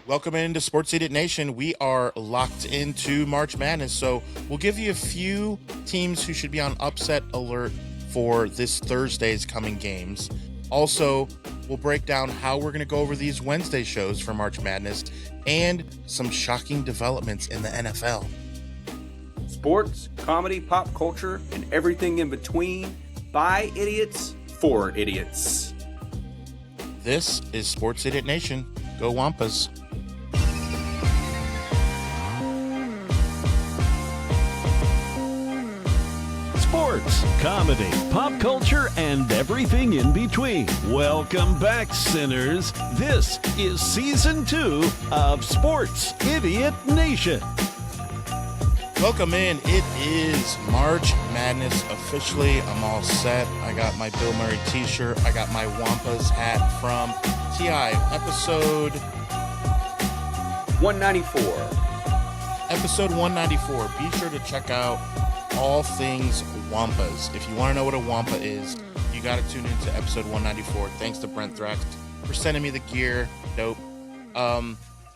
Welcome into Sports Edit Nation. We are locked into March Madness, so we'll give you a few teams who should be on upset alert for this Thursday's coming games. Also, we'll break down how we're going to go over these Wednesday shows for March Madness and some shocking developments in the NFL. Sports, comedy, pop culture, and everything in between by idiots for idiots. This is Sports Edit Nation. Go Wampas. Sports, comedy, pop culture, and everything in between. Welcome back, sinners. This is Season 2 of Sports Idiot Nation. Welcome in. It is March Madness officially. I'm all set. I got my Bill Murray t-shirt. I got my Wampas hat from TI. Episode 194. Episode 194. Be sure to check out all things Wampas. If you want to know what a Wampa is, you got to tune into episode 194. Thanks to Brent Thrax for sending me the gear. Dope.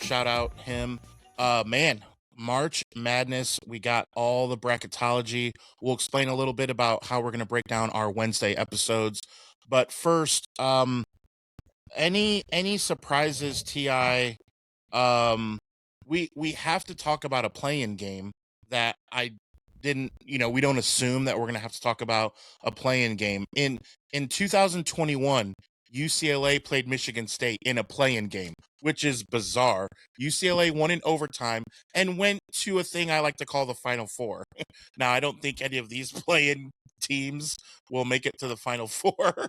Shout out him. Man, March Madness. We got all the bracketology. We'll explain a little bit about how we're going to break down our Wednesday episodes. But first, any surprises, TI? We have to talk about a play-in game that I didn't, we don't assume that we're going to have to talk about a play-in game. In 2021, UCLA played Michigan State in a play-in game, which is bizarre. UCLA won in overtime and went to a thing I like to call the Final Four. Now, I don't think any of these play-in teams will make it to the Final Four,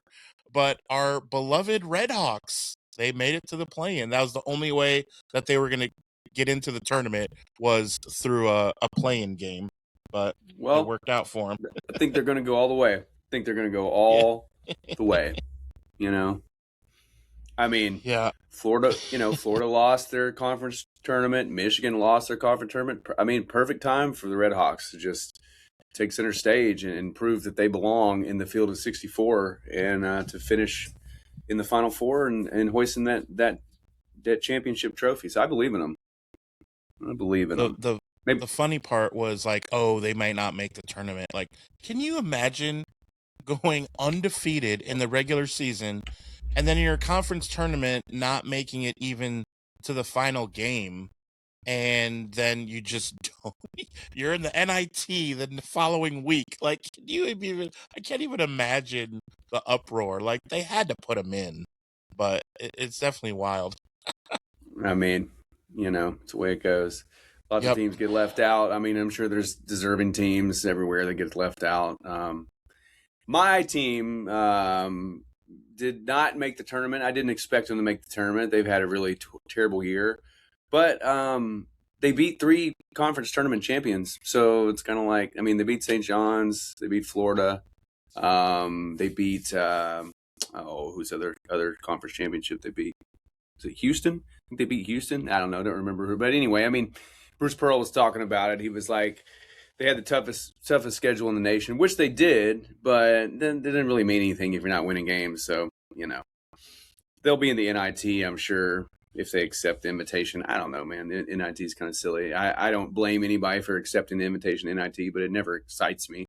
but our beloved Redhawks, they made it to the play-in. That was the only way that they were going to get into the tournament was through a play-in game. But it worked out for them. I think they're going to go all the way. I think they're going to go all the way. I mean, Florida lost their conference tournament. Michigan lost their conference tournament. I mean, perfect time for the Redhawks to just take center stage and prove that they belong in the field of 64 and to finish in the Final Four and hoisting that championship trophy. So I believe in them. I believe in them. The funny part was like, oh, they might not make the tournament. Like, can you imagine going undefeated in the regular season and then in your conference tournament not making it even to the final game, and then you just don't, you're in the NIT the following week? Like, I can't even imagine the uproar. Like, they had to put them in, but it's definitely wild. I mean, it's the way it goes. Lots of teams get left out. I mean, I'm sure there's deserving teams everywhere that get left out. My team did not make the tournament. I didn't expect them to make the tournament. They've had a really terrible year. But they beat 3 conference tournament champions. So it's kind of like, I mean, they beat St. John's. They beat Florida. They beat, who's other conference championship they beat? Is it Houston? I think they beat Houston. I don't know. I don't remember who. But anyway, I mean, Bruce Pearl was talking about it. He was like, they had the toughest schedule in the nation, which they did, but then it didn't really mean anything if you're not winning games. So, they'll be in the NIT, I'm sure, if they accept the invitation. I don't know, man. The NIT is kind of silly. I don't blame anybody for accepting the invitation to NIT, but it never excites me.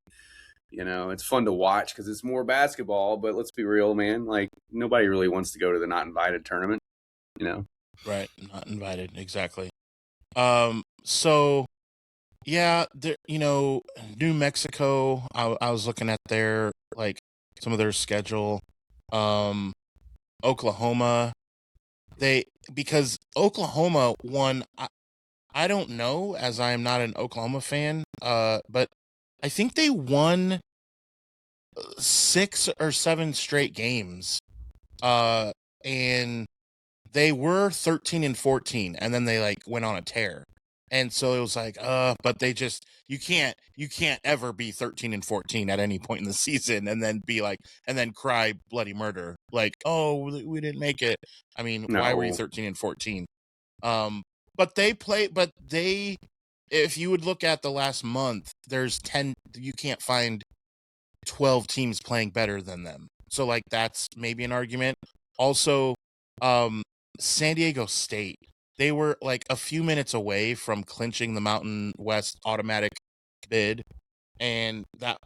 It's fun to watch because it's more basketball, but let's be real, man. Like, nobody really wants to go to the not invited tournament, Right. Not invited. Exactly. So yeah, New Mexico, I was looking at some of their schedule. Oklahoma, because Oklahoma won, I don't know, as I am not an Oklahoma fan, but I think they won 6 or 7 straight games. And they were 13-14, and then they went on a tear. And so it was like, but they just, you can't ever be 13-14 at any point in the season and then be like, and then cry bloody murder. Like, oh, we didn't make it. I mean, why were you 13-14? But if you would look at the last month, there's 10, you can't find 12 teams playing better than them. So that's maybe an argument. Also, San Diego State. they were like a few minutes away from clinching the Mountain West automatic bid, and that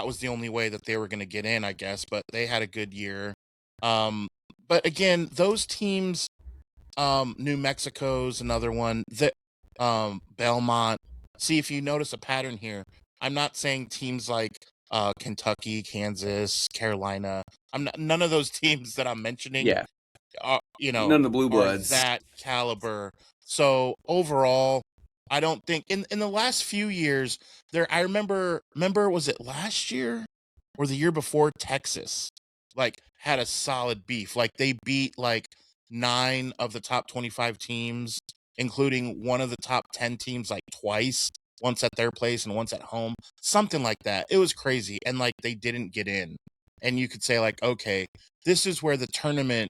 was the only way that they were going to get in, I guess. But they had a good year. But again, those teams, New Mexico's another one. That Belmont. See if you notice a pattern here. I'm not saying teams like Kentucky, Kansas, Carolina. I'm not none of those teams that I'm mentioning. Yeah, You know, none of the blue are bloods. that caliber. So overall, I don't think in the last few years there. I remember was it last year or the year before Texas like had a solid beef. Like they beat like 9 of the top 25 teams, including one of the top 10 teams like twice, once at their place and once at home, something like that. It was crazy, and like they didn't get in. And you could say like, okay, this is where the tournament,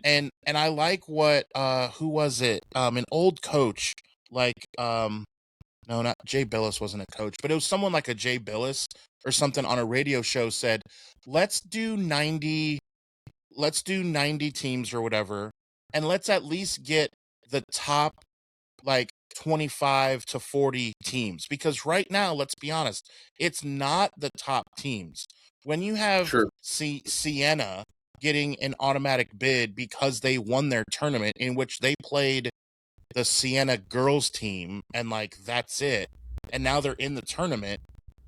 and I like what who was it? An old coach like no, not Jay Billis wasn't a coach, but it was someone like a Jay Billis or something on a radio show said, "Let's do 90 let's do 90 teams or whatever, and let's at least get the top like 25 to 40 teams, because right now, let's be honest, it's not the top teams. When you have Sure. Siena getting an automatic bid because they won their tournament in which they played the Siena girls team, and like that's it, and now they're in the tournament.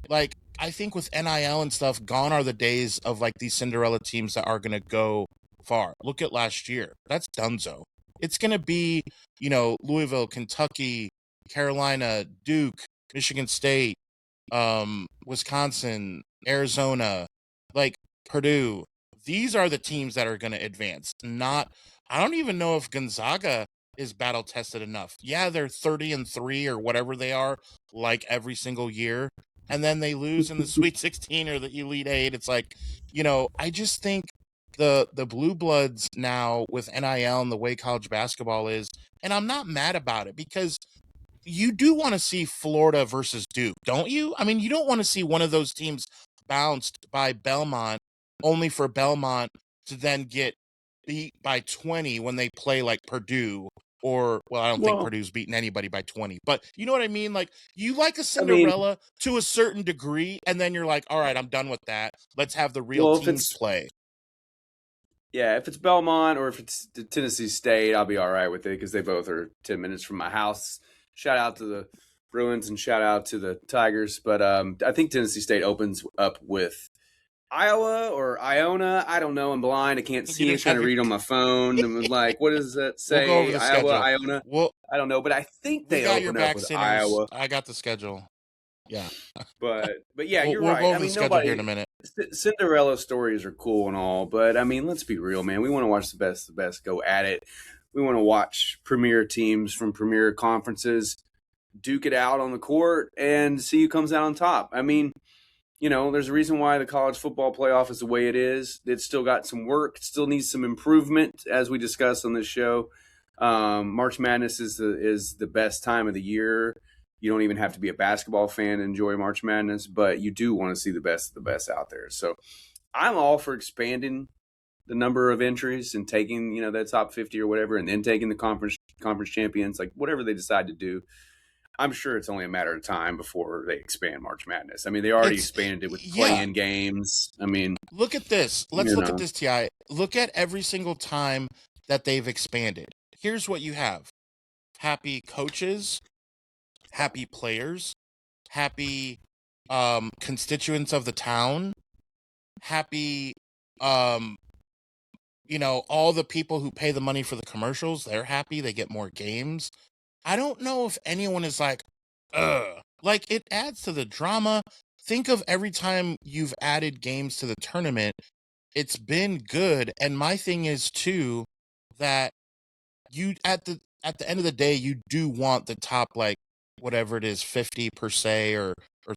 Like I think with NIL and stuff, gone are the days of like these Cinderella teams that are gonna go far. Look at last year. That's Dunzo. It's gonna be, Louisville, Kentucky, Carolina, Duke, Michigan State, Wisconsin, Arizona, like Purdue. These are the teams that are gonna advance. Not I don't even know if Gonzaga is battle tested enough. Yeah, they're 30-3 or whatever they are, like every single year, and then they lose in the Sweet 16 or the Elite Eight. It's like, I just think the blue bloods now with NIL and the way college basketball is, and I'm not mad about it because you do want to see Florida versus Duke, don't you? I mean, you don't want to see one of those teams bounced by Belmont only for Belmont to then get beat by 20 when they play like Purdue, or well, I don't think Well, Purdue's beaten anybody by 20, but you know what I mean? Like you like a I mean, Cinderella to a certain degree, and then you're like, all right, I'm done with that. Let's have the real well, teams play. if it's Belmont or if it's Tennessee State, I'll be all right with it because they both are 10 minutes from my house. Shout out to the Bruins and shout out to the Tigers. But I think Tennessee State opens up with Iowa or Iona. I don't know. I'm blind. I can't You see. I'm didn't trying have to your read on my phone. I'm like, what does that We'll go over say? the Iowa, schedule. Iona? Well, I don't know. But I think we they got your open up back, with sinners. Iowa. I got the schedule. Yeah. But yeah, We'll, you're we'll go right. I over the mean, schedule here in nobody. a minute. Cinderella stories are cool and all, but I mean, let's be real, man. We want to watch the best go at it. We want to watch premier teams from premier conferences duke it out on the court and see who comes out on top. I mean, there's a reason why the college football playoff is the way it is. It's still got some work. It still needs some improvement, as we discussed on this show. March Madness is the best time of the year. You don't even have to be a basketball fan to enjoy March Madness, but you do want to see the best of the best out there. So I'm all for expanding the number of entries and taking, that top 50 or whatever, and then taking the conference champions, like whatever they decide to do. I'm sure it's only a matter of time before they expand March Madness. I mean, they already It's expanded it with yeah. play-in games. I mean, Look at this. Let's you look at know, this, Ti. Look at every single time that they've expanded. Here's what you have: happy coaches, happy players, happy constituents of the town, happy um all the people who pay the money for the commercials. They're happy. They get more games. I don't know if anyone is like, ugh. Like, it adds to the drama. Think of every time you've added games to the tournament, it's been good. And my thing is too that you at the end of the day, you do want the top like whatever it is, 50 per se or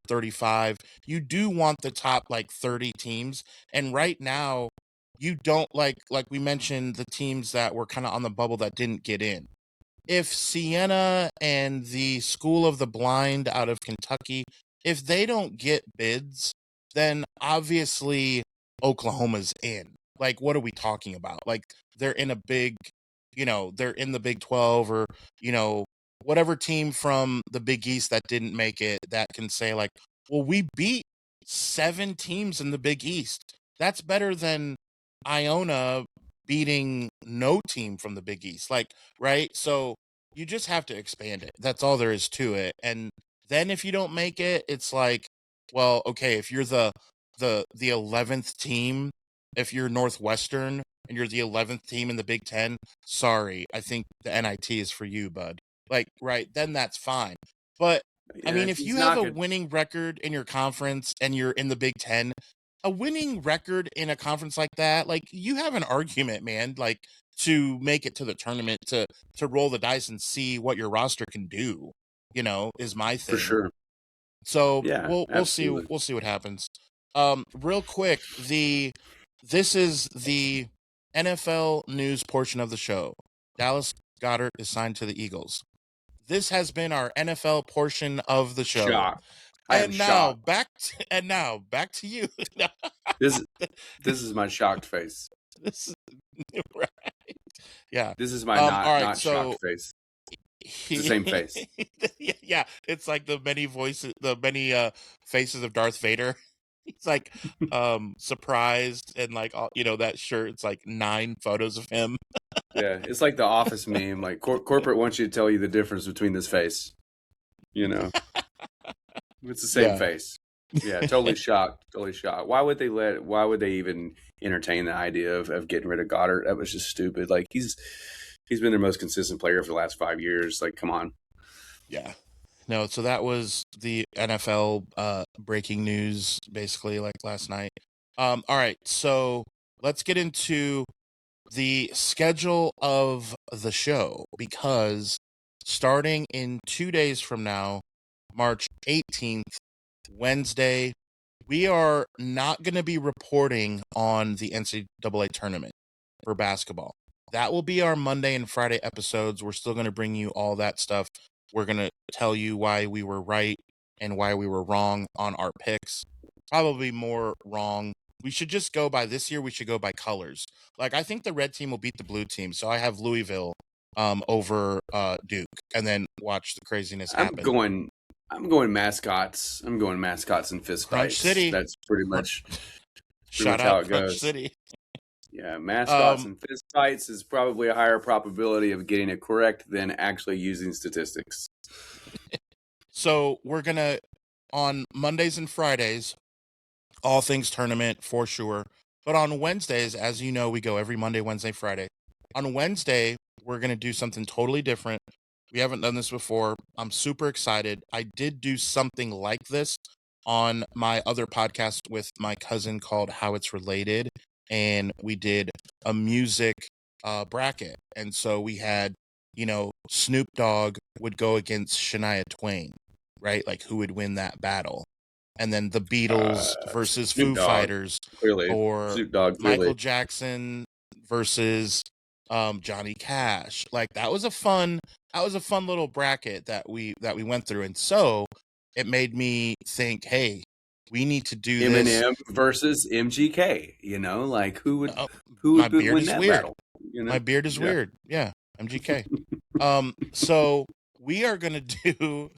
35. You do want the top like 30 teams. And right now, you don't like we mentioned the teams that were kind of on the bubble that didn't get in. If Siena and the School of the Blind out of Kentucky, if they don't get bids, then obviously Oklahoma's in. Like, what are we talking about? Like, they're in a big they're in the Big 12 or, whatever team from the Big East that didn't make it that can say like, well, we beat 7 teams in the Big East. That's better than Iona beating no team from the Big East. Like, right? So you just have to expand it. That's all there is to it. And then if you don't make it, it's like, well, okay, if you're the 11th team, if you're Northwestern and you're the 11th team in the Big 10, sorry, I think the NIT is for you, bud. Like, right, then that's fine. But I mean, if you have a winning record in your conference and you're in the Big 10, a winning record in a conference like that, like, you have an argument, man, like, to make it to the tournament, to roll the dice and see what your roster can do, is my thing. For sure. So Yeah, we'll see what happens. Real quick, this is the NFL news portion of the show. Dallas Goedert is signed to the Eagles. This has been our NFL portion of the show. Shocked. And now back to you. This is my shocked face. This is right. Yeah. This is my not shocked face. It's the same face. Yeah, it's like the many faces of Darth Vader. He's like surprised and like that shirt. It's like 9 photos of him. Yeah, it's like the Office meme. Like corporate wants you to tell you the difference between this face. It's the same face. Yeah, totally shocked. Totally shocked. Why would they even entertain the idea of getting rid of Goddard? That was just stupid. Like he's been their most consistent player for the last 5 years. Like, come on. Yeah. No, so that was the NFL breaking news, basically, like last night. All right, so let's get into the schedule of the show, because starting in 2 days from now, March 18th, Wednesday, we are not going to be reporting on the NCAA tournament for basketball. That will be our Monday and Friday episodes. We're still going to bring you all that stuff. We're going to tell you why we were right and why we were wrong on our picks. Probably more wrong. We should just go by this year. We should go by colors. Like, I think the red team will beat the blue team. So I have Louisville over Duke, and then watch the craziness happen. I'm going mascots. I'm going mascots and fist Crunch fights. City. That's pretty much Shout how out it Crunch goes. City. Yeah, mascots and fist fights is probably a higher probability of getting it correct than actually using statistics. So we're going to, on Mondays and Fridays, all things tournament for sure. But on Wednesdays, as you know, we go every Monday, Wednesday, Friday. On Wednesday, we're going to do something totally different. We haven't done this before. I'm super excited. I did do something like this on my other podcast with my cousin called How It's Related. And we did a music bracket. And so we had, Snoop Dogg would go against Shania Twain, right? Like, who would win that battle? And then the Beatles versus Foo Fighters, clearly. or Snoop Dogg, clearly. Michael Jackson versus Johnny Cash. Like, that was a fun little bracket that we went through. And so it made me think, hey, we need to do Eminem versus MGK. Like who would win that battle? My beard is weird. Yeah, MGK. So we are gonna do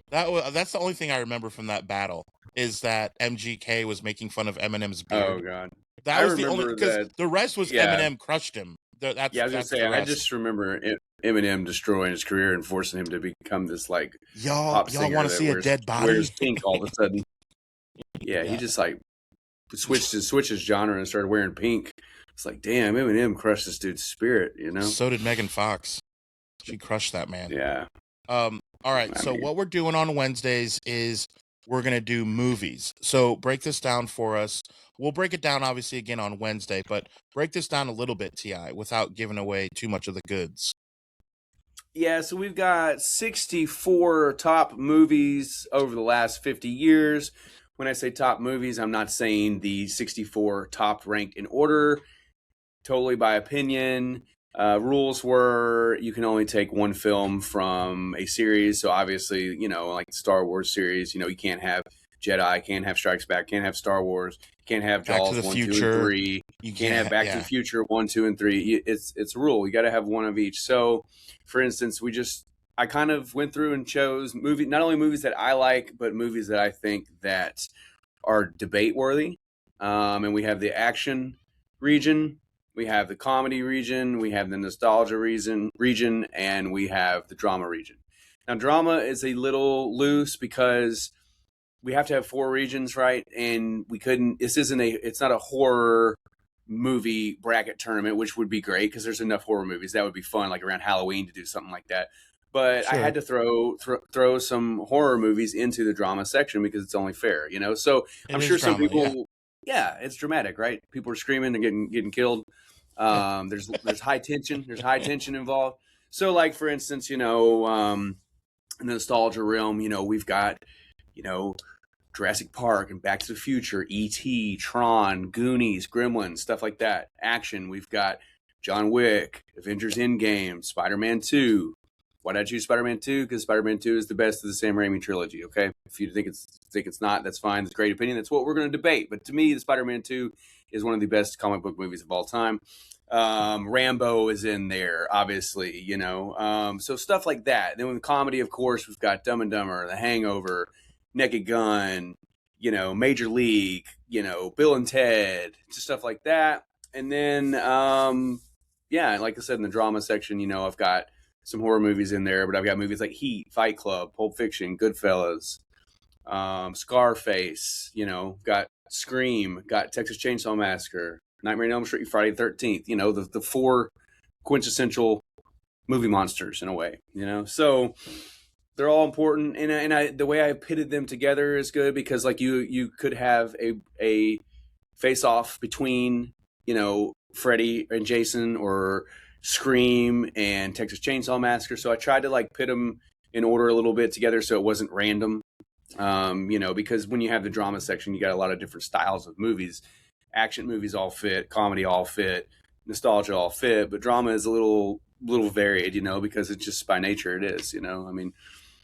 that. That's the only thing I remember from that battle, is that MGK was making fun of Eminem's beard. Oh god, that was the only, because the rest was Eminem crushed him. I was gonna say, I just remember Eminem destroying his career and forcing him to become this like y'all want to see a dead body? Wears pink all of a sudden. Yeah, he just like switched his genre and started wearing pink. It's like, damn, Eminem crushed this dude's spirit, So did Megan Fox. She crushed that man. Yeah. All right. What we're doing on Wednesdays is we're gonna do movies. So break this down for us. We'll break it down obviously again on Wednesday, but break this down a little bit, T.I., without giving away too much of the goods. Yeah, so we've got 64 top movies over the last 50 years. When I say top movies, I'm not saying the 64 top ranked in order, totally by opinion. Rules were you can only take one film from a series. So obviously, like the Star Wars series, you can't have Jedi, can't have Strikes Back, can't have Star Wars, can't have Back to Jaws the 1, 2, and Future. 3. You Can't have Back to the Future 1, 2, and 3. It's a rule. You got to have one of each. So, for instance, I kind of went through and chose not only movies that I like, but movies that I think that are debate worthy. And we have the action region, we have the comedy region, we have the nostalgia region, and we have the drama region. Now, drama is a little loose because we have to have 4 regions, right? And we couldn't. It's not a horror movie bracket tournament, which would be great because there's enough horror movies that would be fun, like around Halloween, to do something like that. But I had to throw some horror movies into the drama section because it's only fair, So I'm sure some people, it's dramatic, right? People are screaming and getting killed. There's high tension. There's high tension involved. So, like for instance, in the nostalgia realm, we've got, Jurassic Park and Back to the Future, E.T., Tron, Goonies, Gremlins, stuff like that. Action, we've got John Wick, Avengers Endgame, Spider-Man 2. Why did I choose Spider-Man 2? Because Spider-Man 2 is the best of the Sam Raimi trilogy, okay? If you think it's not, that's fine. It's a great opinion. That's what we're going to debate. But to me, the Spider-Man 2 is one of the best comic book movies of all time. Rambo is in there, obviously, so stuff like that. Then with comedy, of course, we've got Dumb and Dumber, The Hangover, Naked Gun, Major League, Bill and Ted, just stuff like that. And then, like I said, in the drama section, I've got some horror movies in there, but I've got movies like Heat, Fight Club, Pulp Fiction, Goodfellas, Scarface, got Scream, got Texas Chainsaw Massacre, Nightmare on Elm Street, Friday the 13th, the 4 quintessential movie monsters in a way, So they're all important, and the way I pitted them together is good because like you could have a face off between Freddy and Jason or Scream and Texas Chainsaw Massacre. So I tried to like pit them in order a little bit together so it wasn't random. Because when you have the drama section, you got a lot of different styles of movies. Action movies all fit, comedy all fit, nostalgia all fit, but drama is a little varied, because it's just by nature it is, I mean,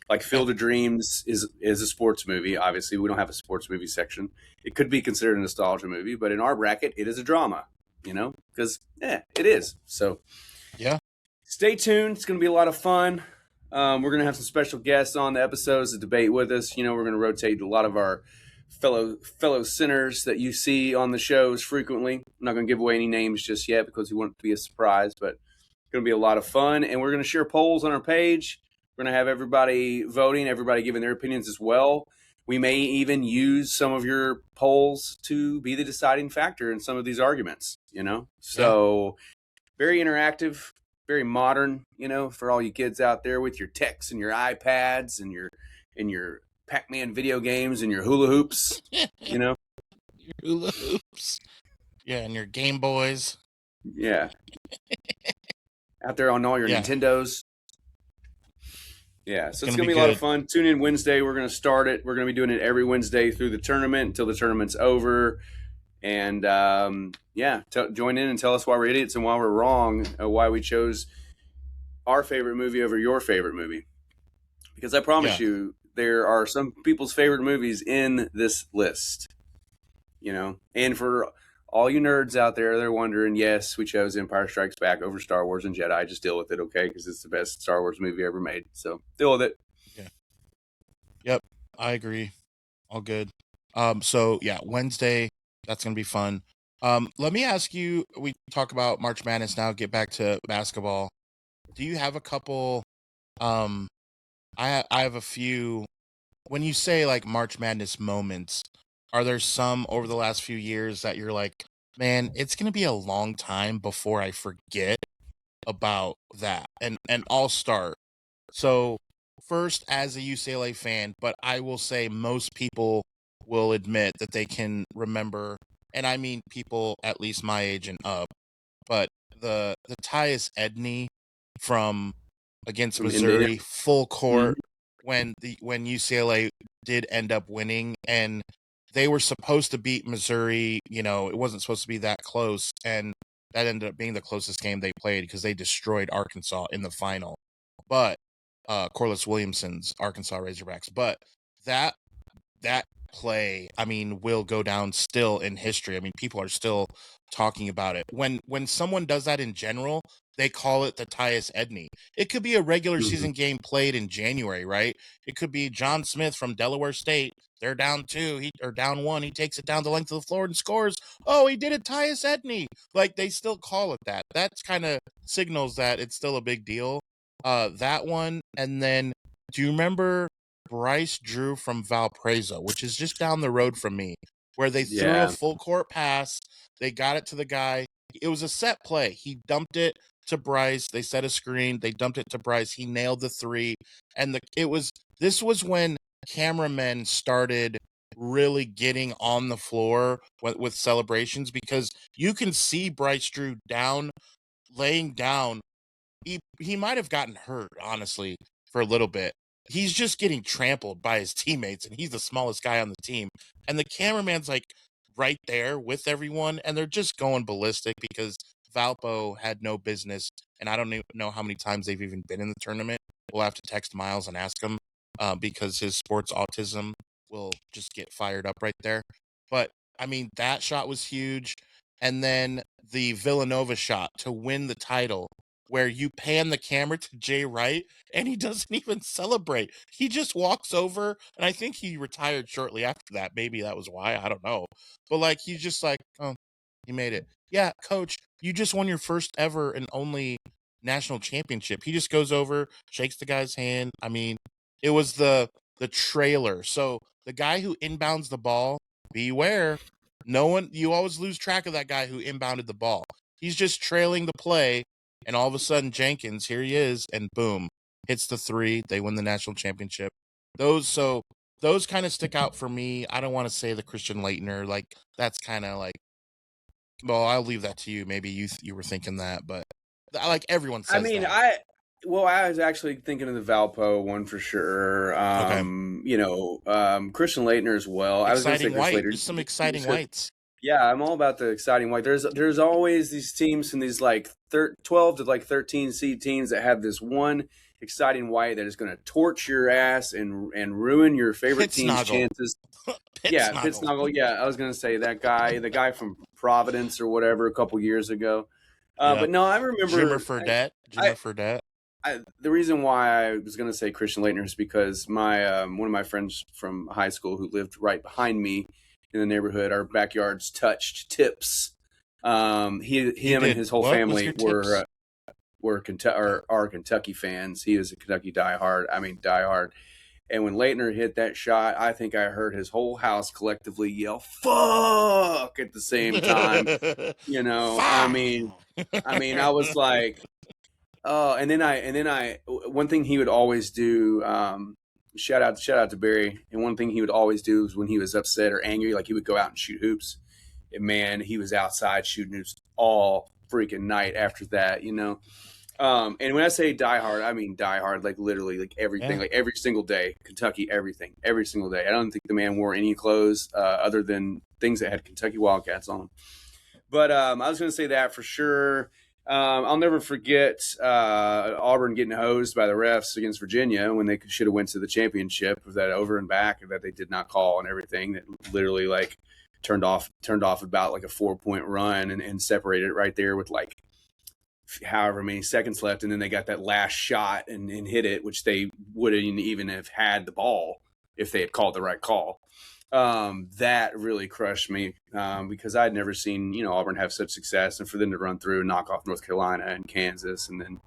like Field of Dreams is a sports movie. Obviously, we don't have a sports movie section. It could be considered a nostalgia movie, but in our bracket, it is a drama, because it is. So yeah, stay tuned. It's going to be a lot of fun. We're going to have some special guests on the episodes to debate with us. We're going to rotate a lot of our fellow sinners that you see on the shows frequently. I'm not going to give away any names just yet because we want it to be a surprise, but it's going to be a lot of fun. And we're going to share polls on our page. We're going to have everybody voting, everybody giving their opinions as well. We may even use some of your polls to be the deciding factor in some of these arguments, So very interactive, very modern, for all you kids out there with your techs and your iPads and your Pac-Man video games and your hula hoops, Your hula hoops. Yeah, and your Game Boys. Yeah. Out there on all your Nintendos. Yeah, so it's going to be a lot of fun. Tune in Wednesday. We're going to start it. We're going to be doing it every Wednesday through the tournament until the tournament's over. And, join in and tell us why we're idiots and why we're wrong, why we chose our favorite movie over your favorite movie. Because I promise you, there are some people's favorite movies in this list. And for all you nerds out there, they're wondering, yes, we chose Empire Strikes Back over Star Wars and Jedi. Just deal with it, okay? Because it's the best Star Wars movie ever made. So deal with it. Yeah. Yep, I agree. All good. Wednesday, that's going to be fun. Let me ask you, we talk about March Madness now, get back to basketball. Do you have a couple, I have a few, when you say like March Madness moments, are there some over the last few years that you're like, man, it's going to be a long time before I forget about that? And I'll start. So first, as a UCLA fan, but I will say most people will admit that they can remember, and I mean people at least my age and up, but the Tyus Edney from against Missouri, Indiana. Full court, when UCLA did end up winning, and they were supposed to beat Missouri. It wasn't supposed to be that close, and that ended up being the closest game they played because they destroyed Arkansas in the final. But Corliss Williamson's Arkansas Razorbacks. But that play, I mean, will go down still in history. I mean, people are still talking about it. When someone does that in general, they call it the Tyus Edney. It could be a regular Mhm. season game played in January, right? It could be John Smith from Delaware State. They're down 2, or down 1. He takes it down the length of the floor and scores. Oh, he did it, Tyus Edney. Like, they still call it that. That's kind of signals that it's still a big deal. That one, and then do you remember Bryce Drew from Valparaiso, which is just down the road from me, where they threw a Yeah. full court pass, they got it to the guy. It was a set play. He dumped it to Bryce. They set a screen. They dumped it to Bryce. He nailed the three, and this was when cameramen started really getting on the floor with celebrations, because you can see Bryce Drew laying down. He might have gotten hurt, honestly, for a little bit. He's just getting trampled by his teammates, and he's the smallest guy on the team. And the cameraman's like right there with everyone, and they're just going ballistic because Valpo had no business. And I don't even know how many times they've even been in the tournament. We'll have to text Miles and ask him, because his sports autism will just get fired up right there. But I mean, that shot was huge. And then the Villanova shot to win the title, where you pan the camera to Jay Wright and he doesn't even celebrate. He just walks over, and I think he retired shortly after that. Maybe that was why, I don't know. But like, he's just like, oh, he made it. Yeah, coach, you just won your first ever and only national championship. He just goes over, shakes the guy's hand. I mean, it was the trailer. So the guy who inbounds the ball, beware. No one, you always lose track of that guy who inbounded the ball. He's just trailing the play, and all of a sudden, Jenkins, here he is, and boom, hits the three. They win the national championship. Those kind of stick out for me. I don't want to say the Christian Leitner, like that's kind of like, well, I'll leave that to you. Maybe you were thinking that, but like everyone I says mean, that. I was actually thinking of the Valpo one for sure. Okay, Christian Leitner as well. I was going to say exciting Christian white, Leitner just some just exciting 'cause whites. yeah, I'm all about the exciting white. There's always these teams and these like 12 to like 13 seed teams that have this one exciting white that is going to torch your ass and ruin your favorite team's Pitsnoggle, chances. Yeah, Pitsnoggle. Pittsnoggle. Yeah, I was going to say that guy, the guy from Providence or whatever, a couple years ago. Yep, But no, I Jimmer remember. Fredette, I, Jimmer Fredette. the reason why I was going to say Christian Leitner is because my one of my friends from high school who lived right behind me in the neighborhood, our backyards touched tips. You Him and did his whole what with family your tips? were Kentucky or are Kentucky fans. He was a Kentucky diehard. I mean diehard. And when Leitner hit that shot, I think I heard his whole house collectively yell "fuck" at the same time. You know, Foul. I mean, I was like, oh, one thing he would always do, shout out to Barry. And one thing he would always do is when he was upset or angry, like he would go out and shoot hoops. And man, he was outside shooting hoops all freaking night after that, you know? And when I say die hard, I mean die hard, like literally, like everything, Yeah. like every single day, Kentucky, everything, every single day. I don't think the man wore any clothes other than things that had Kentucky Wildcats on them. But I was going to say that for sure. I'll never forget Auburn getting hosed by the refs against Virginia when they should have went to the championship with that over and back that they did not call and everything. That literally like turned off about like a 4-point run and separated it right there with like however many seconds left, and then they got that last shot and hit it, which they wouldn't even have had the ball if they had called the right call. That really crushed me because I'd never seen Auburn have such success, and for them to run through and knock off North Carolina and Kansas, and then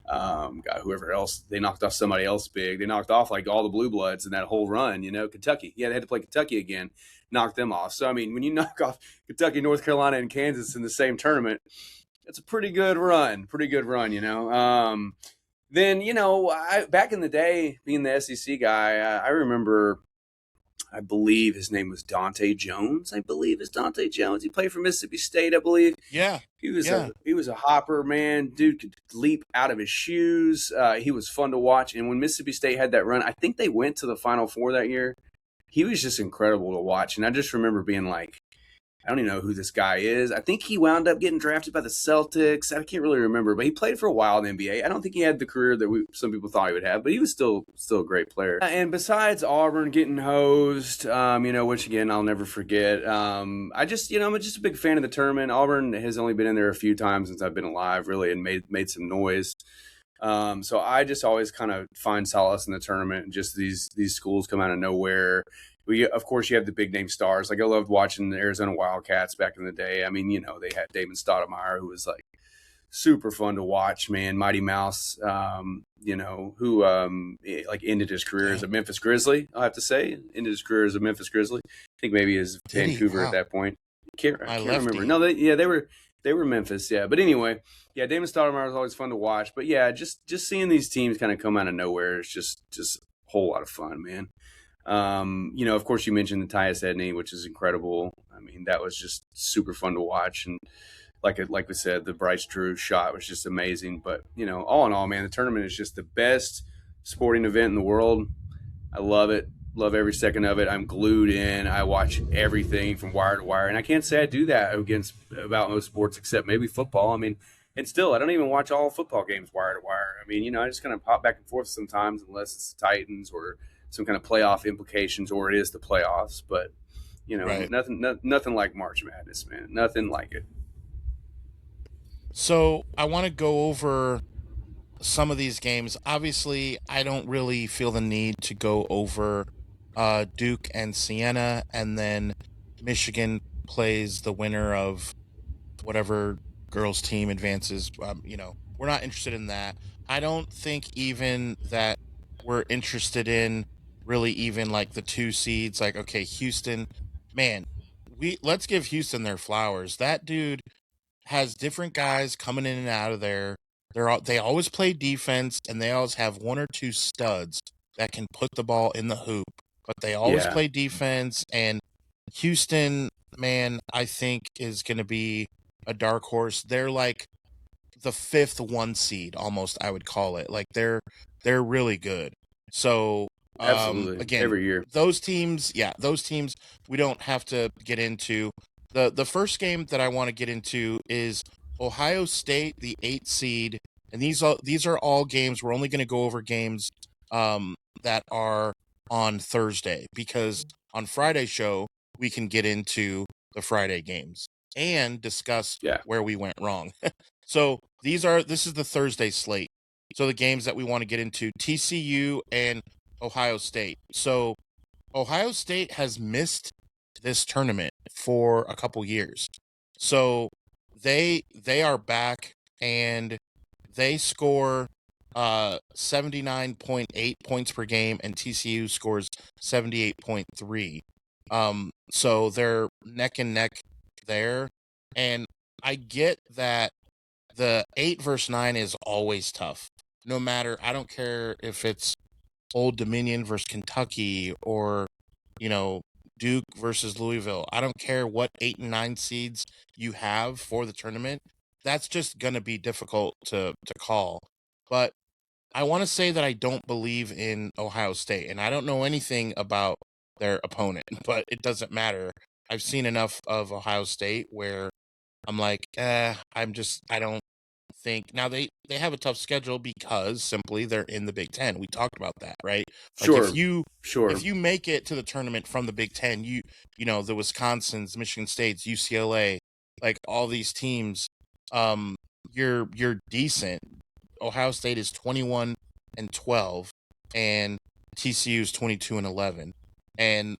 got whoever else they knocked off somebody else big. They knocked off like all the blue bloods in that whole run. Kentucky, yeah, they had to play Kentucky again, knocked them off. So I mean, when you knock off Kentucky, North Carolina, and Kansas in the same tournament, it's a pretty good run. Then back in the day, being the SEC guy, I remember. I believe his name was Dante Jones. He played for Mississippi State, I believe. Yeah. He was a hopper, man. Dude could leap out of his shoes. He was fun to watch. And when Mississippi State had that run, I think they went to the Final Four that year. He was just incredible to watch. And I just remember being like, I don't even know who this guy is. I think he wound up getting drafted by the Celtics. I can't really remember, but he played for a while in the NBA. I don't think he had the career that some people thought he would have, but he was still a great player. And besides Auburn getting hosed, which again I'll never forget. I'm just a big fan of the tournament. Auburn has only been in there a few times since I've been alive, really, and made some noise. So I just always kind of find solace in the tournament, and just these schools come out of nowhere. Of course, you have the big name stars. Like I loved watching the Arizona Wildcats back in the day. I mean, they had Damon Stoudemire, who was like super fun to watch, man. Mighty Mouse, who like ended his career as a Memphis Grizzly. I'll have to say, ended his career as a Memphis Grizzly. I think maybe as Vancouver at that point. I can't remember. No, they were Memphis, yeah. But anyway, yeah, Damon Stoudemire was always fun to watch. But yeah, just seeing these teams kind of come out of nowhere is just a whole lot of fun, man. Of course, you mentioned the Tyus Edney, which is incredible. I mean, that was just super fun to watch, and like we said, the Bryce Drew shot was just amazing. But all in all, man, the tournament is just the best sporting event in the world. I love it. Love every second of it. I'm glued in. I watch everything from wire to wire, and I can't say I do that about most sports except maybe football. I mean, and still, I don't even watch all football games wire to wire. I mean, I just kind of pop back and forth sometimes, unless it's the Titans or some kind of playoff implications, or it is the playoffs. But right. Nothing like March Madness, man. Nothing like it. So I want to go over some of these games. Obviously, I don't really feel the need to go over Duke and Siena, and then Michigan plays the winner of whatever girls team advances. We're not interested in that. I don't think even that we're interested in really even like the 2 seeds. Like, okay, Houston, man, let's give Houston their flowers. That dude has different guys coming in and out of there. They always play defense, and they always have 1 or 2 studs that can put the ball in the hoop. But they always play defense, and Houston, man, I think is going to be a dark horse. They're like the 5th 1 seed, almost, I would call it. Like they're really good. So absolutely, again, every year those teams we don't have to get into. The first game that I want to get into is Ohio State, the 8th seed, and these are all games. We're only going to go over games that are on Thursday, because on Friday's show we can get into the Friday games and discuss where we went wrong. So this is the Thursday slate. So the games that we want to get into: TCU and Ohio State. So Ohio State has missed this tournament for a couple years. So they are back, and they score 79.8 points per game, and TCU scores 78.3. So they're neck and neck there. And I get that the 8 versus 9 is always tough. No matter, I don't care if it's Old Dominion versus Kentucky, or Duke versus Louisville. I don't care what 8 and 9 seeds you have for the tournament. That's just going to be difficult to call. But I want to say that I don't believe in Ohio State, and I don't know anything about their opponent, but it doesn't matter. I've seen enough of Ohio State where I'm like, I don't think. Now they have a tough schedule because simply they're in the Big Ten. We talked about that, right? Like if you make it to the tournament from the Big Ten, you know the Wisconsins, Michigan States, UCLA, like all these teams, you're decent. Ohio State is 21-12, and TCU is 22-11, and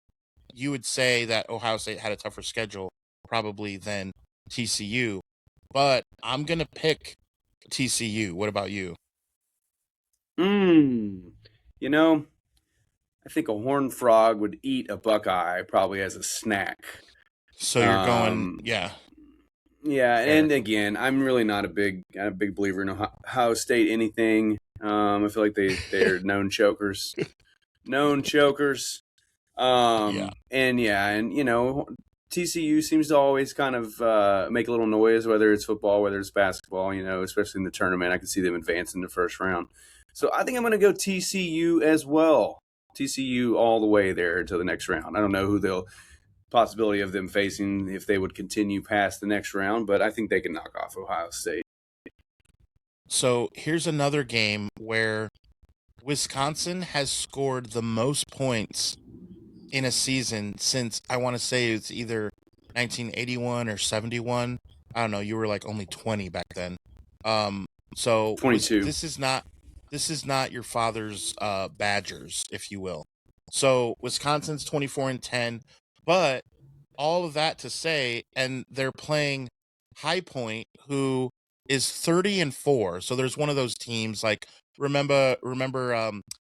you would say that Ohio State had a tougher schedule probably than TCU, but I'm gonna pick TCU. What about you? I think a horned frog would eat a Buckeye probably as a snack. So you're going, yeah. And again, I'm really not a big believer in Ohio State anything. I feel like they're known chokers. And TCU seems to always kind of make a little noise, whether it's football, whether it's basketball, especially in the tournament. I can see them advancing the first round. So I think I'm going to go TCU as well. TCU all the way there to the next round. I don't know who they'll possibility of them facing if they would continue past the next round, but I think they can knock off Ohio State. So here's another game where Wisconsin has scored the most points in a season since, I want to say it's either 1981 or 71. I don't know. You were like only 20 back then. So 22. This is not your father's Badgers, if you will. So Wisconsin's 24-10, but all of that to say, and they're playing High Point, who is 30-4. So there's one of those teams like remember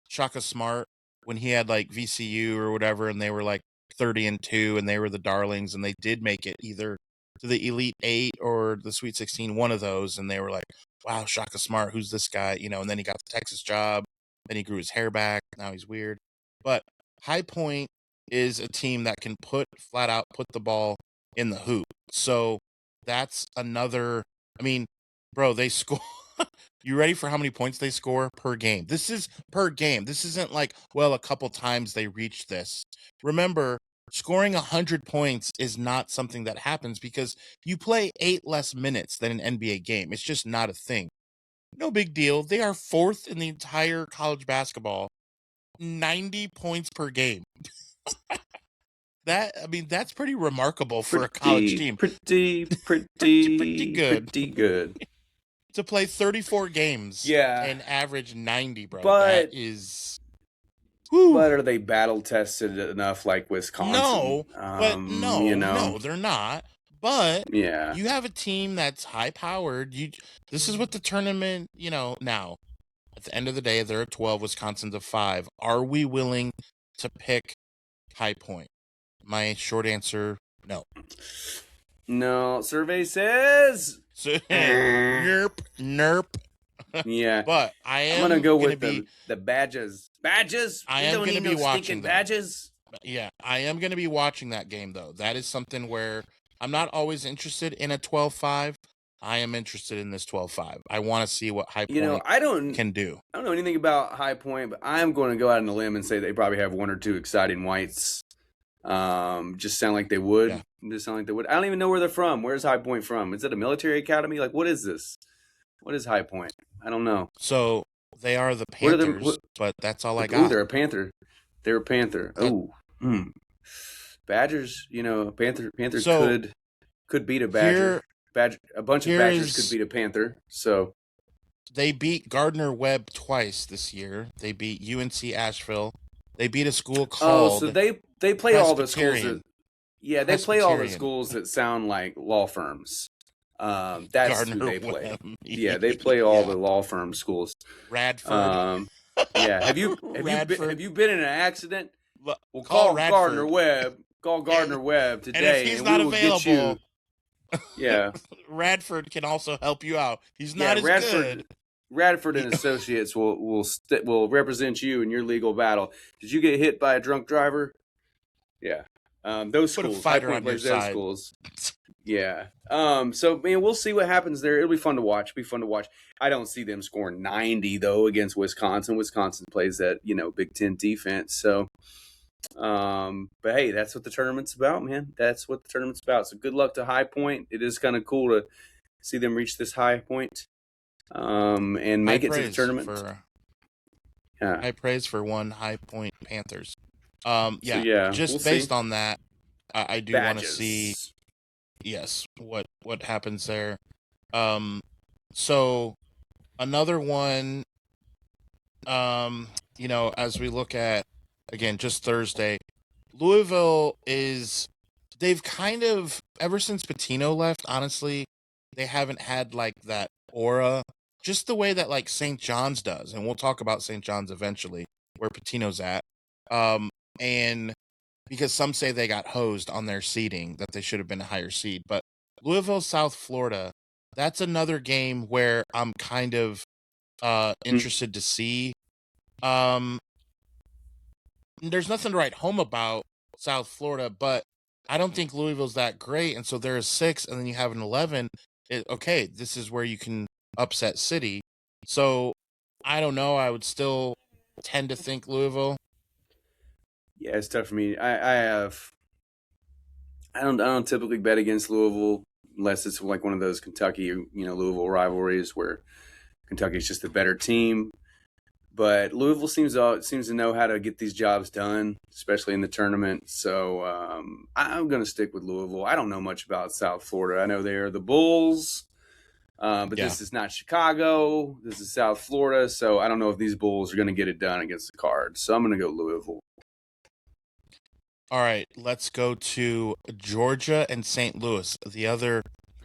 Shaka Smart when he had like VCU or whatever, and they were like 30-2, and they were the darlings, and they did make it either to the Elite Eight or the Sweet 16, one of those, and they were like, wow, Shaka Smart, who's this guy? And then he got the Texas job, then he grew his hair back, now he's weird. But High Point is a team that can flat out put the ball in the hoop. So that's another, I mean, bro, they score. You ready for how many points they score per game? This is per game. This isn't like, well, a couple times they reached this. Remember, scoring 100 points is not something that happens because you play 8 less minutes than an NBA game. It's just not a thing. No big deal. They are 4th in the entire college basketball. 90 points per game. That's pretty remarkable for a college team. Pretty good. Pretty good. To play 34 games and average 90, bro. But that is... But are they battle tested enough like Wisconsin? No, no, they're not. But you have a team that's high powered. This is what the tournament, now at the end of the day, they're at 12, Wisconsin's at 5. Are we willing to pick High Point? My short answer, no. No, survey says nerp. Yeah, but I'm gonna go with the badges. Badges. I am going to be watching badges. Yeah, I am going to be watching that game though. That is something where I'm not always interested in a 12-5. I am interested in this 12-5. I want to see what High Point can do. I don't know anything about High Point, but I'm going to go out on a limb and say they probably have one or two exciting whites. Just sound like they would. Yeah. Just sound like they would. I don't even know where they're from. Where's High Point from? Is it a military academy? Like, what is this? What is High Point? I don't know. So they are the Panthers, but that's all I got. Ooh, they're a Panther. They're a Panther. Badgers. Panther could beat a Badger. A bunch of Badgers could beat a Panther. So they beat Gardner-Webb twice this year. They beat UNC Asheville. They beat a school called. Oh, so they play all the schools. They play all the schools that sound like law firms. That's who they play. Yeah, they play all the law firm schools. Radford. Have you been in an accident? We'll call Gardner-Webb. Call Gardner-Webb today, and if he's not available, yeah, Radford can also help you out. He's not as good. Radford and Associates will represent you in your legal battle. Did you get hit by a drunk driver? Yeah. Those Put schools. a fighter on your side. Schools. Yeah. So we'll see what happens there. It'll be fun to watch. I don't see them scoring 90 though against Wisconsin. Wisconsin plays that, Big Ten defense. So but hey, that's what the tournament's about, man. That's what the tournament's about. So good luck to High Point. It is kind of cool to see them reach this high point. And make it to the tournament. High praise for one High Point Panthers. Just we'll based see. on that, I do want to see, what happens there. So another one, as we look at, again, just Thursday, Louisville they've kind of, ever since Pitino left, honestly, they haven't had like that aura, just the way that like St. John's does. And we'll talk about St. John's eventually, where Pitino's at. And because some say they got hosed on their seeding, that they should have been a higher seed. But Louisville, South Florida, that's another game where I'm kind of interested to see. There's nothing to write home about South Florida, but I don't think Louisville's that great. And so they're a 6, and then you have an 11. This is where you can upset City. So I don't know. I would still tend to think Louisville. Yeah, it's tough for me. I have I don't typically bet against Louisville unless it's like one of those Kentucky, Louisville rivalries where Kentucky's just a better team. But Louisville seems to know how to get these jobs done, especially in the tournament. So I'm going to stick with Louisville. I don't know much about South Florida. I know they are the Bulls, but Yeah. this is not Chicago. This is South Florida. So I don't know if these Bulls are going to get it done against the Cards. So I'm going to go Louisville. All right, let's go to Georgia and St. Louis. On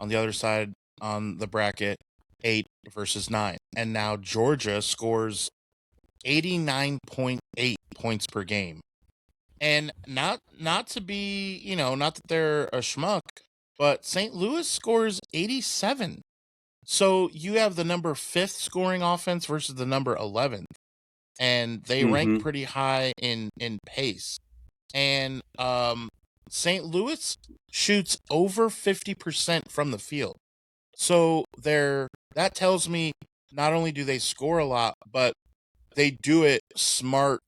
the other side on the bracket, 8 versus 9. And now Georgia scores 89.8 points per game. And not to be, not that they're a schmuck, but St. Louis scores 87. So you have the number 5th scoring offense versus the number 11th. And they rank pretty high in pace. And St. Louis shoots over 50% from the field. So that tells me not only do they score a lot, but they do it smart.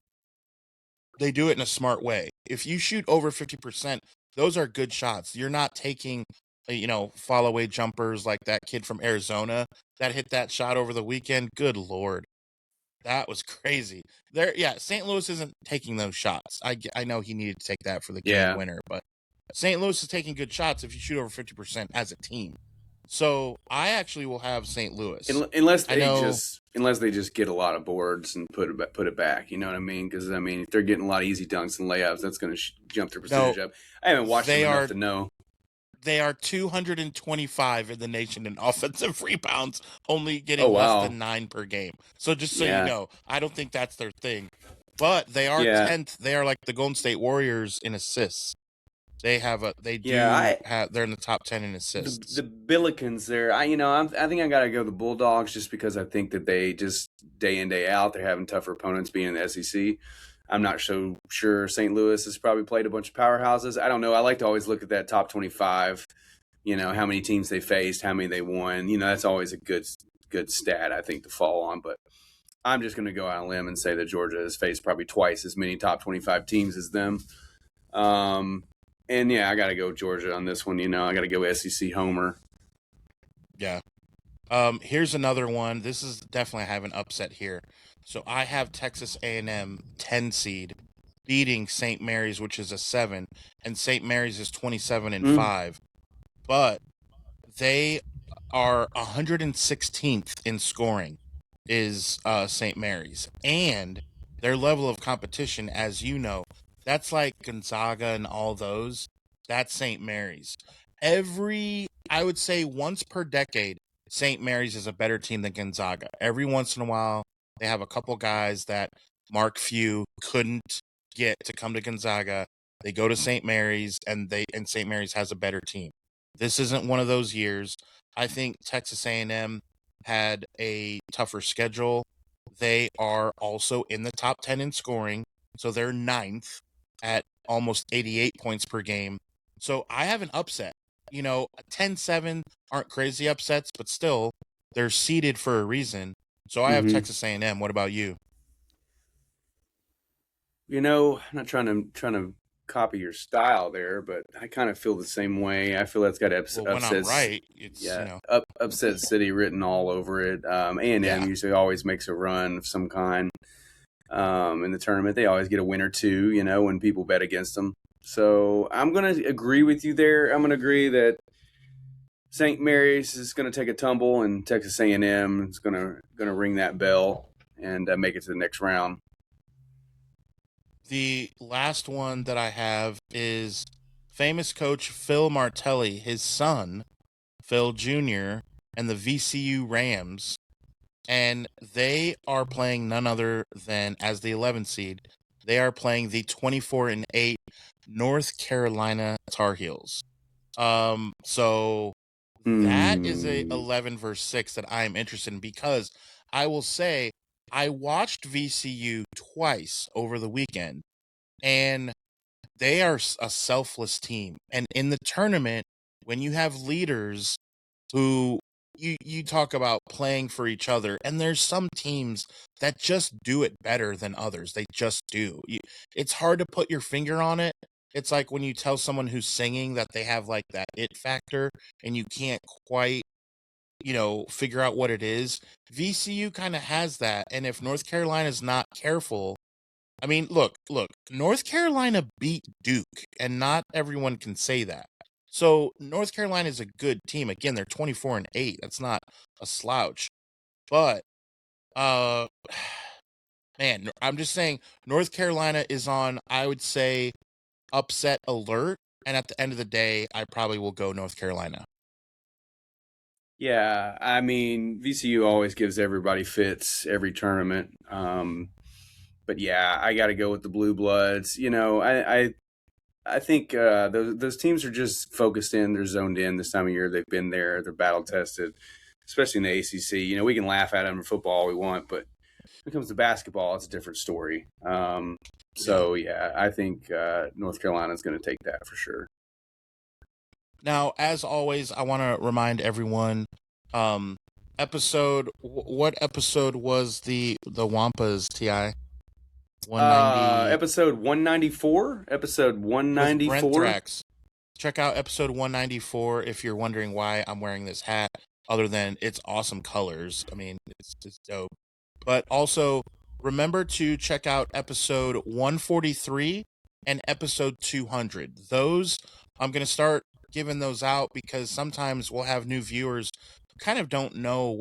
They do it in a smart way. If you shoot over 50%, those are good shots. You're not taking, fall away jumpers like that kid from Arizona that hit that shot over the weekend. Good Lord. That was crazy. St. Louis isn't taking those shots. I know he needed to take that for the game winner, but St. Louis is taking good shots if you shoot over 50% as a team. So I actually will have St. Louis unless they just get a lot of boards and put it back. You know what I mean? Because if they're getting a lot of easy dunks and layups, that's going to jump their percentage up. I haven't watched them enough to know. They are 225 in the nation in offensive rebounds, only getting less than 9 per game. So just so you know, I don't think that's their thing. But they are 10th. They are like the Golden State Warriors in assists. They're in the top 10 in assists. The Billikens there, I think I got to go the Bulldogs just because I think that they just day in, day out, they're having tougher opponents being in the SEC. I'm not so sure St. Louis has probably played a bunch of powerhouses. I don't know. I like to always look at that top 25, how many teams they faced, how many they won. That's always a good stat, I think, to fall on. But I'm just going to go out on a limb and say that Georgia has faced probably twice as many top 25 teams as them. And, I got to go Georgia on this one. I got to go SEC homer. Yeah. Here's another one. This is definitely I have an upset here. So I have Texas A&M 10 seed beating St. Mary's, which is a 7, and St. Mary's is 27-5. But they are 116th in scoring is St. Mary's. And their level of competition, as you know, that's like Gonzaga and all those. That's St. Mary's. I would say once per decade, St. Mary's is a better team than Gonzaga. Every once in a while, they have a couple guys that Mark Few couldn't get to come to Gonzaga. They go to St. Mary's, and St. Mary's has a better team. This isn't one of those years. I think Texas A&M had a tougher schedule. They are also in the top 10 in scoring, so they're 9th at almost 88 points per game. So I have an upset. 10-7 aren't crazy upsets, but still, they're seeded for a reason. So I have Texas A&M. What about you? I'm not trying to copy your style there, but I kind of feel the same way. I feel that's got upsets. When I'm right, it's upset city written all over it. A&M usually always makes a run of some kind in the tournament. They always get a win or two, when people bet against them. So I'm going to agree with you there. I'm going to agree that St. Mary's is going to take a tumble, and Texas A&M is going to ring that bell and make it to the next round. The last one that I have is famous coach Phil Martelli, his son, Phil Jr., and the VCU Rams. And they are playing none other than, as the 11th seed, they are playing the 24-8 North Carolina Tar Heels. So that is a 11 versus 6 that I am interested in, because I will say I watched VCU twice over the weekend, and they are a selfless team. And in the tournament, when you have leaders who you talk about playing for each other, and there's some teams that just do it better than others. They just do. It's hard to put your finger on it, it's like when you tell someone who's singing that they have like that it factor and you can't quite, figure out what it is. VCU kind of has that. And if North Carolina's not careful, I mean, look, North Carolina beat Duke, and not everyone can say that. So North Carolina is a good team. Again, they're 24-8. That's not a slouch. But uh man, I'm just saying North Carolina is on, I would say, upset alert. And at the end of the day, I probably will go North Carolina. Yeah, I mean, VCU always gives everybody fits every tournament. But yeah, I got to go with the Blue Bloods. I think those teams are just focused in, they're zoned in this time of year. They've been there, they're battle tested, especially in the ACC. We can laugh at them in football all we want, but when it comes to basketball, it's a different story. So yeah, I think North Carolina is going to take that for sure. Now, as always, I want to remind everyone, what episode was the Wampas, Ti? 190. Episode 194. Episode 194. With Brent Thrax. Check out episode 194 if you're wondering why I'm wearing this hat, other than it's awesome colors. I mean, it's dope. But also, remember to check out episode 143 and episode 200. Those, I'm going to start giving those out because sometimes we'll have new viewers who kind of don't know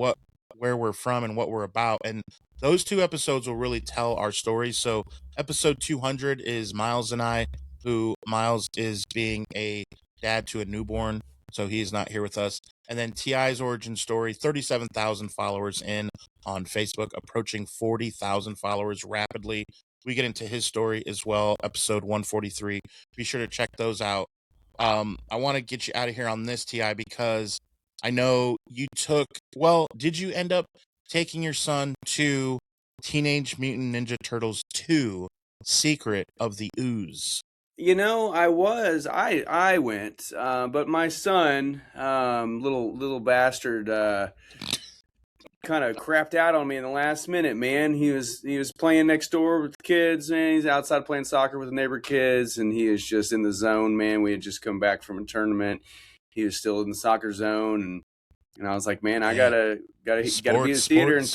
where we're from and what we're about. And those two episodes will really tell our stories. So episode 200 is Miles and I, who Miles is being a dad to a newborn, so he's not here with us. And then TI's origin story, 37,000 followers in on Facebook, approaching 40,000 followers rapidly. We get into his story as well, episode 143. Be sure to check those out. I want to get you out of here on this, TI, because I know did you end up taking your son to Teenage Mutant Ninja Turtles 2, Secret of the Ooze? I went, but my son, little bastard, kind of crapped out on me in the last minute, man. He was playing next door with the kids, man. He's outside playing soccer with the neighbor kids, and he is just in the zone, man. We had just come back from a tournament. He was still in the soccer zone, and I was like, man, I gotta be in the theater in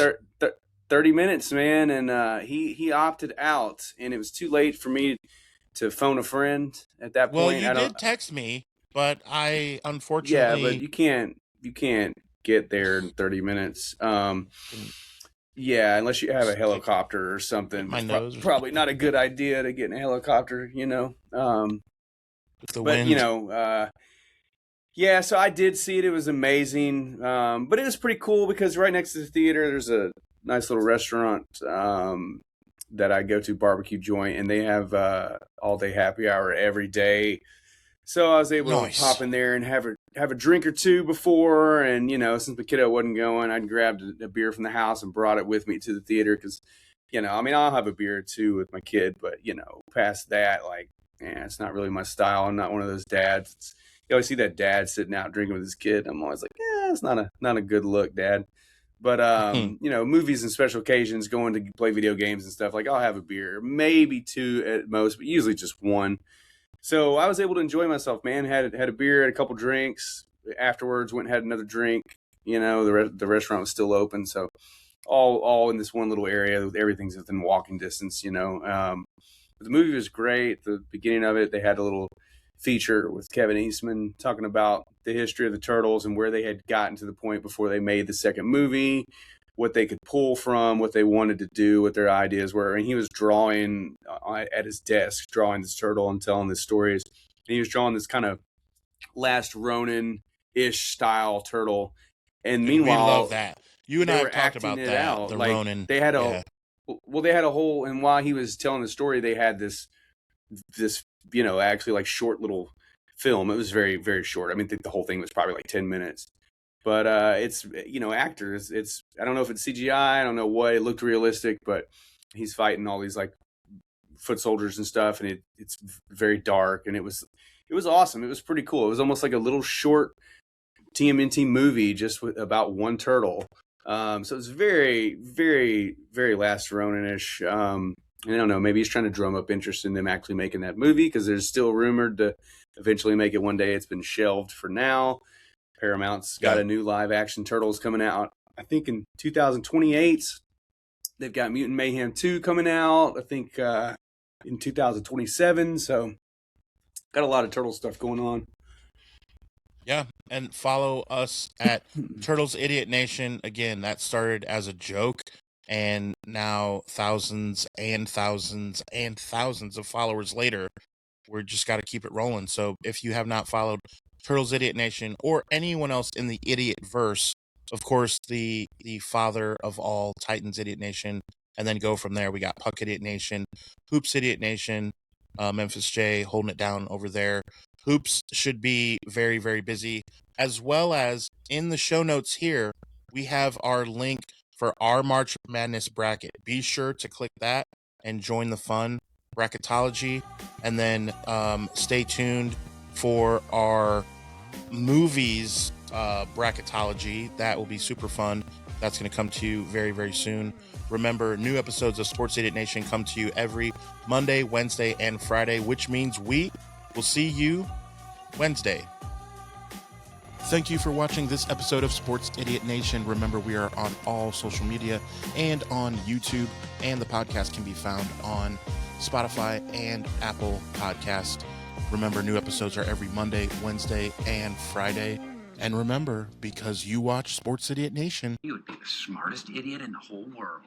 30 minutes, man. And he opted out, and it was too late for me to phone a friend at that point. Well, you did text me, but I unfortunately... Yeah, but you can't get there in 30 minutes. Yeah, unless you have a helicopter or something. My nose. Probably not a good idea to get in a helicopter, With the but wind. Yeah, so I did see it. It was amazing. But it was pretty cool because right next to the theater, there's a nice little restaurant that I go to, barbecue joint, and they have all day happy hour every day. So I was able to pop in there and have a drink or two before. And, since the kiddo wasn't going, I'd grabbed a beer from the house and brought it with me to the theater. Cause, I'll have a beer or two with my kid, but, past that, it's not really my style. I'm not one of those dads. You always see that dad sitting out drinking with his kid. I'm always like, it's not a good look, Dad. But, movies and special occasions, going to play video games and stuff, I'll have a beer, maybe two at most, but usually just one. So I was able to enjoy myself, man. Had a beer, had a couple drinks. Afterwards, went and had another drink. The restaurant was still open. So all in this one little area. Everything's within walking distance, But the movie was great. The beginning of it, they had a little feature with Kevin Eastman talking about the history of the Turtles and where they had gotten to the point before they made the second movie, what they could pull from, what they wanted to do, what their ideas were. And he was drawing at his desk, drawing this turtle and telling the stories. And he was drawing this kind of Last Ronin-ish style turtle. And meanwhile, we love that. You and I have talked about that. Out. The Ronin. They had a whole, and while he was telling the story, they had this actually short little film. It was very, very short. I mean, the whole thing was probably 10 minutes. But it's, actors. It's, I don't know if it's CGI. I don't know what. It looked realistic, but he's fighting all these foot soldiers and stuff, and it's very dark, and it was awesome. It was pretty cool. It was almost like a little short TMNT movie just about one turtle. So it was very, very, very Last Ronin-ish. I don't know, maybe he's trying to drum up interest in them actually making that movie, because there's still rumored to eventually make it one day. It's been shelved for now. Paramount's got a new live action Turtles coming out, I think in 2028. They've got Mutant Mayhem 2 coming out, I think in 2027. So got a lot of Turtle stuff going on. Yeah, and follow us at Turtles Idiot Nation. Again, that started as a joke, and now thousands and thousands and thousands of followers later, we're just got to keep it rolling. So if you have not followed Turtles Idiot Nation or anyone else in the Idiot verse, of course, the father of all, Titans Idiot Nation, and then go from there. We got Puck Idiot Nation, Hoops Idiot Nation, Memphis J holding it down over there. Hoops should be very, very busy, as well as in the show notes here, we have our link for our March Madness bracket. Be sure to click that and join the fun, bracketology, and then stay tuned for our movies bracketology. That will be super fun. That's going to come to you very, very soon. Remember, new episodes of Sports Idiot Nation come to you every Monday, Wednesday, and Friday, which means we will see you Wednesday. Thank you for watching this episode of Sports Idiot Nation. Remember, we are on all social media and on YouTube, and the podcast can be found on Spotify and Apple Podcast. Remember, new episodes are every Monday, Wednesday, and Friday. And remember, because you watch Sports Idiot Nation, you would be the smartest idiot in the whole world.